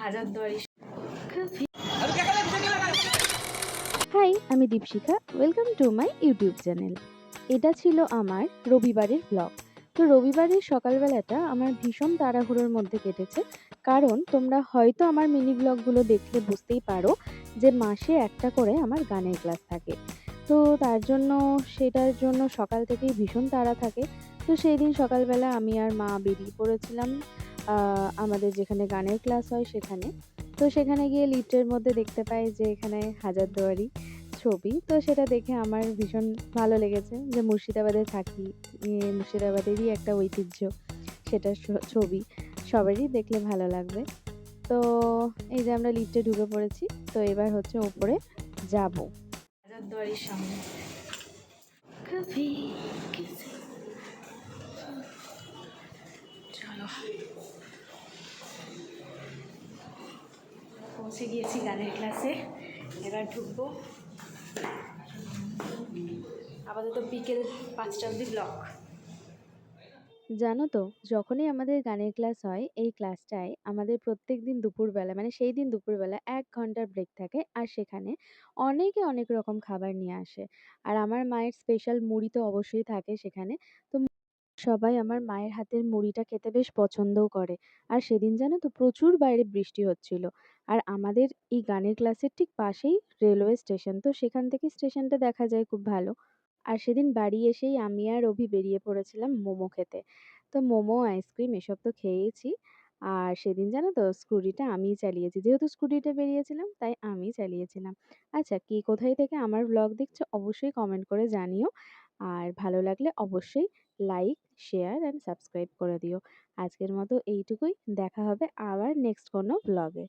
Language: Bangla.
হাজারদুয়ারি। হাই, আমি Dipshikha. Welcome to my YouTube channel. এটা ছিল আমার রবিবারের ব্লগ। তো রবিবারের সকালবেলাটা আমার ভীষণ তাড়াহুড়োর মধ্যে কেটেছে। কারণ তোমরা হয়তো আমার মিনি ব্লগগুলো দেখলে বুঝতেই পারো যে মাসে একটা করে আমার গানের ক্লাস থাকে। তো তার জন্য সেটার জন্য সকাল থেকেই ভীষণ তাড়া থাকে। তো সেই দিন সকালবেলা আমি আর মা বেরিয়ে পড়েছিলাম আমাদের যেখানে গানের ক্লাস হয় সেখানে। তো সেখানে গিয়ে লিফটের মধ্যে দেখতে পাই যে এখানে হাজারদুয়ারি ছবি। তো সেটা দেখে আমার ভীষণ ভালো লেগেছে যে মুর্শিদাবাদে থাকি। মুর্শিদাবাদেরই একটা ঐতিহ্য সেটার ছবি। সবারই দেখলে ভালো লাগবে। তো এই যে আমরা লিফটে ঢুকে পড়েছি। তো এবার হচ্ছে ওপরে যাবো। হাজারদুয়ারির সামনে কভি চলো, পৌঁছে গিয়েছি গানের ক্লাসে। এবার ঢুকবো। আপাতত বিকেল 5টা অবধি ব্লক। জানো তো, যখনই আমাদের গানের ক্লাস হয় এই ক্লাসটায় আমাদের প্রত্যেকদিন দুপুরবেলা, মানে সেই দিন দুপুরবেলা 1 ঘন্টার ব্রেক থাকে। আর সেখানে অনেকে অনেক রকম খাবার নিয়ে আসে। আর আমার মায়ের স্পেশাল মুড়ি তো অবশ্যই থাকে সেখানে। তো সবাই আমার মায়ের হাতের মুড়িটা খেতে বেশ পছন্দও করে। আর সেদিন জানো তো প্রচুর বাইরে বৃষ্টি হচ্ছিল। আর আমাদের এই গানের ক্লাসের ঠিক পাশেই রেলওয়ে স্টেশন। তো সেখান থেকে স্টেশনটা দেখা যায় খুব ভালো। আর সেদিন বাড়ি এসেই আমি আর অভি বেরিয়ে পড়েছিলাম মোমো খেতে। তো মোমো, আইসক্রিম এসব তো খেয়েইছি। আর সেদিন জানো তো স্কুটিটা আমিই চালিয়েছি। যেহেতু স্কুটিতে বেরিয়েছিলাম তাই আমিই চালিয়েছিলাম। আচ্ছা, কে কোথায় থেকে আমার ব্লগ দেখছো অবশ্যই কমেন্ট করে জানিও। আর ভালো লাগলে অবশ্যই লাইক, শেয়ার অ্যান্ড সাবস্ক্রাইব করে দিও। আজকের মতো এইটুকুই। দেখা হবে আবার নেক্সট কোনো ব্লগে।